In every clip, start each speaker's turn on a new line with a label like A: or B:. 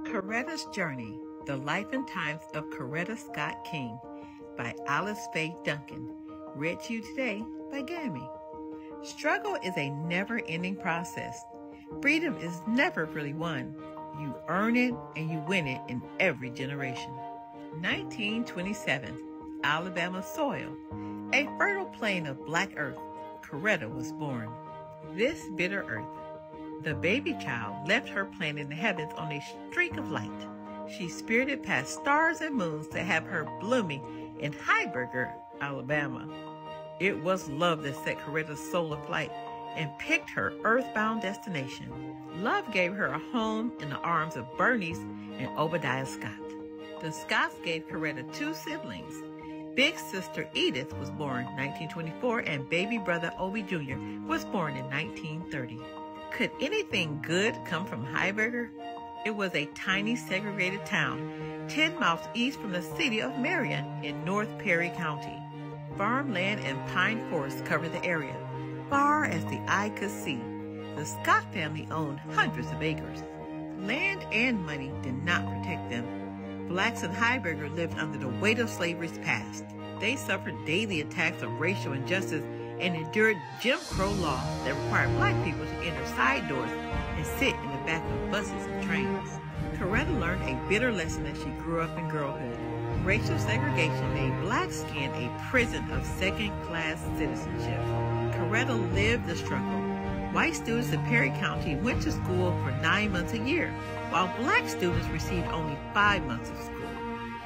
A: Coretta's Journey, The Life and Times of Coretta Scott King by Alice Faye Duncan. Read to you today by Gammy. Struggle is a never-ending process. Freedom is never really won. You earn it and you win it in every generation. 1927, Alabama soil, a fertile plain of black earth, Coretta was born. This bitter earth, the baby child left her planet in the heavens on a streak of light. She spirited past stars and moons to have her blooming in Heiberger, Alabama. It was love that set Coretta's soul aflight and picked her earthbound destination. Love gave her a home in the arms of Bernice and Obadiah Scott. The Scotts gave Coretta two siblings. Big sister Edith was born 1924 and baby brother Obie Jr. was born in 1930. Could anything good come from Heiberger? It was a tiny segregated town 10 miles east from the city of Marion in North Perry County. Farmland and pine forests covered the area, far as the eye could see. The Scott family owned hundreds of acres. Land and money did not protect them. Blacks in Heiberger lived under the weight of slavery's past. They suffered daily attacks of racial injustice and endured Jim Crow laws that required black people to enter side doors and sit in the back of buses and trains. Coretta learned a bitter lesson as she grew up in girlhood. Racial segregation made black skin a prison of second-class citizenship. Coretta lived the struggle. White students in Perry County went to school for 9 months a year, while black students received only 5 months of school.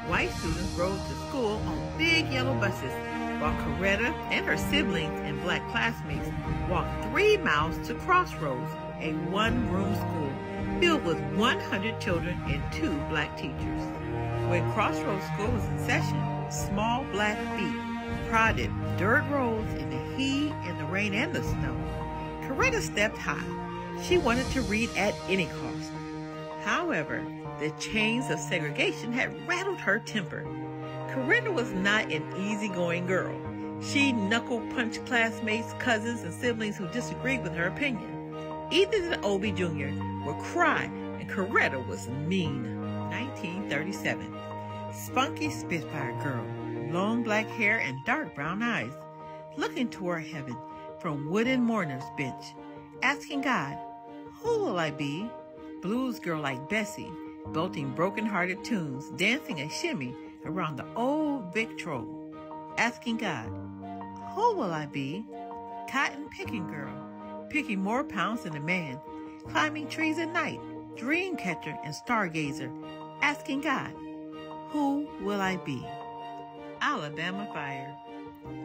A: White students rode to school on big yellow buses, while Coretta and her siblings and black classmates walked 3 miles to Crossroads, a one-room school filled with 100 children and 2 black teachers. When Crossroads School was in session, small black feet prodded dirt roads in the heat and the rain and the snow. Coretta stepped high. She wanted to read at any cost. However, the chains of segregation had rattled her temper. Coretta was not an easygoing girl. She knuckle-punched classmates, cousins, and siblings who disagreed with her opinion. Edith and Obie Jr. would cry, and Coretta was mean. 1937. Spunky Spitfire girl, long black hair and dark brown eyes, looking toward heaven from wooden mourner's bench, asking God, "Who will I be?" Blues girl like Bessie, belting broken-hearted tunes, dancing a shimmy around the old Victrola, asking God, "Who will I be?" Cotton-picking girl, picking more pounds than a man, climbing trees at night, dream catcher and stargazer, asking God, "Who will I be?" Alabama fire.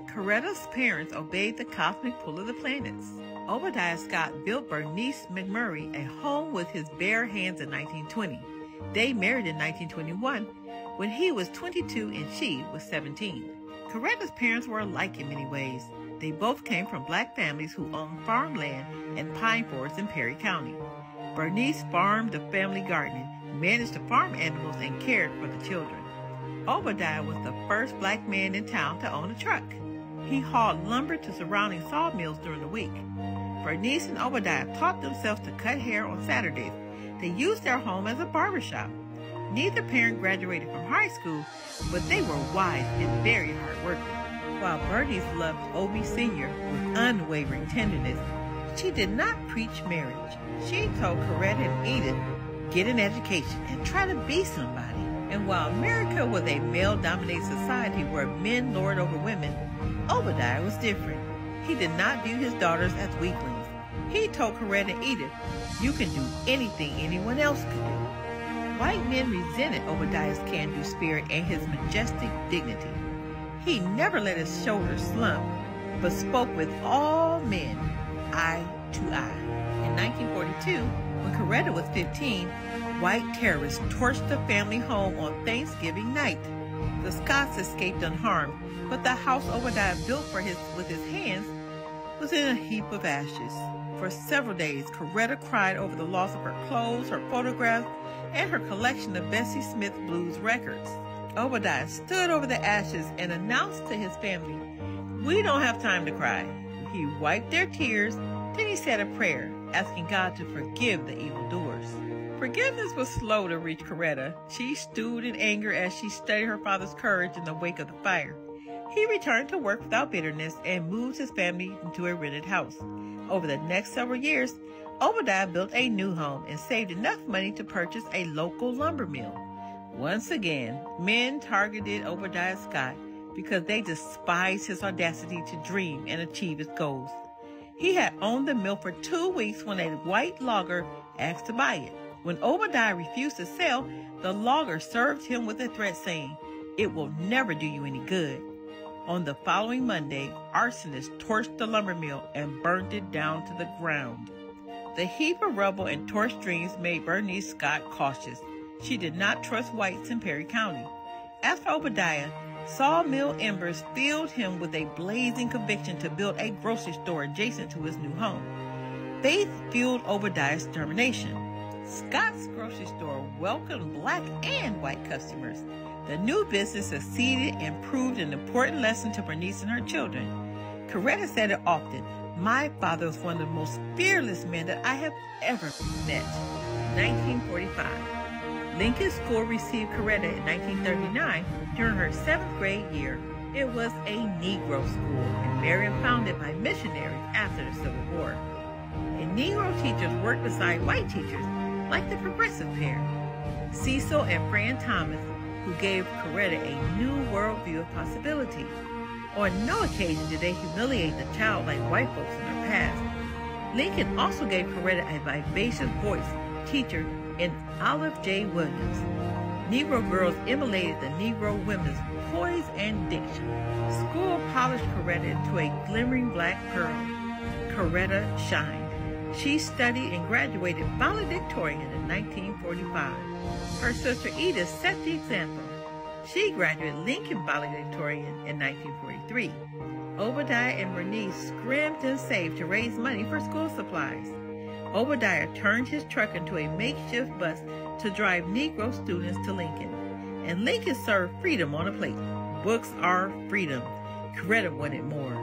A: Coretta's parents obeyed the cosmic pull of the planets. Obadiah Scott built Bernice McMurray a home with his bare hands in 1920. They married in 1921 when he was 22 and she was 17. Coretta's parents were alike in many ways. They both came from black families who owned farmland and pine forests in Perry County. Bernice farmed the family garden, managed the farm animals, and cared for the children. Obadiah was the first black man in town to own a truck. He hauled lumber to surrounding sawmills during the week. Bernice and Obadiah taught themselves to cut hair on Saturdays. They used their home as a barbershop. Neither parent graduated from high school, but they were wise and very hardworking. While Bernice loved Obie Sr. with unwavering tenderness, she did not preach marriage. She told Coretta and Edith, "Get an education and try to be somebody." And while America was a male-dominated society where men lord over women, Obadiah was different. He did not view his daughters as weaklings. He told Coretta and Edith, "You can do anything anyone else could do." White men resented Obadiah's can-do spirit and his majestic dignity. He never let his shoulders slump, but spoke with all men, eye to eye. In 1942, when Coretta was 15, white terrorists torched the family home on Thanksgiving night. The Scotts escaped unharmed, but the house Obadiah built with his hands was in a heap of ashes. For several days, Coretta cried over the loss of her clothes, her photographs, and her collection of Bessie Smith blues records. Obadiah stood over the ashes and announced to his family, "We don't have time to cry." He wiped their tears, then he said a prayer, asking God to forgive the evildoers. Forgiveness was slow to reach Coretta. She stewed in anger as she studied her father's courage in the wake of the fire. He returned to work without bitterness and moved his family into a rented house. Over the next several years, Obadiah built a new home and saved enough money to purchase a local lumber mill. Once again, men targeted Obadiah Scott because they despised his audacity to dream and achieve his goals. He had owned the mill for 2 weeks when a white logger asked to buy it. When Obadiah refused to sell, the logger served him with a threat saying, "It will never do you any good." On the following Monday, arsonists torched the lumber mill and burned it down to the ground. The heap of rubble and torched dreams made Bernice Scott cautious. She did not trust whites in Perry County. As for Obadiah, sawmill embers filled him with a blazing conviction to build a grocery store adjacent to his new home. Faith fueled Obadiah's determination. Scott's grocery store welcomed black and white customers. The new business succeeded and proved an important lesson to Bernice and her children. Coretta said it often, "My father was one of the most fearless men that I have ever met." 1945. Lincoln School received Coretta in 1939 during her 7th grade year. It was a Negro school in Marion, founded by missionaries after the Civil War. And Negro teachers worked beside white teachers, like the progressive pair, Cecil and Fran Thomas, who gave Coretta a new worldview of possibility. On no occasion did they humiliate the child like white folks in their past. Lincoln also gave Coretta a vivacious voice teacher in Olive J. Williams. Negro girls emulated the Negro women's poise and diction. School polished Coretta into a glimmering black pearl. Coretta shined. She studied and graduated valedictorian in 1945. Her sister Edith set the example. She graduated Lincoln valedictorian in 1943. Obadiah and Bernice scrimped and saved to raise money for school supplies. Obadiah turned his truck into a makeshift bus to drive Negro students to Lincoln. And Lincoln served freedom on a plate. Books are freedom. Coretta wanted more.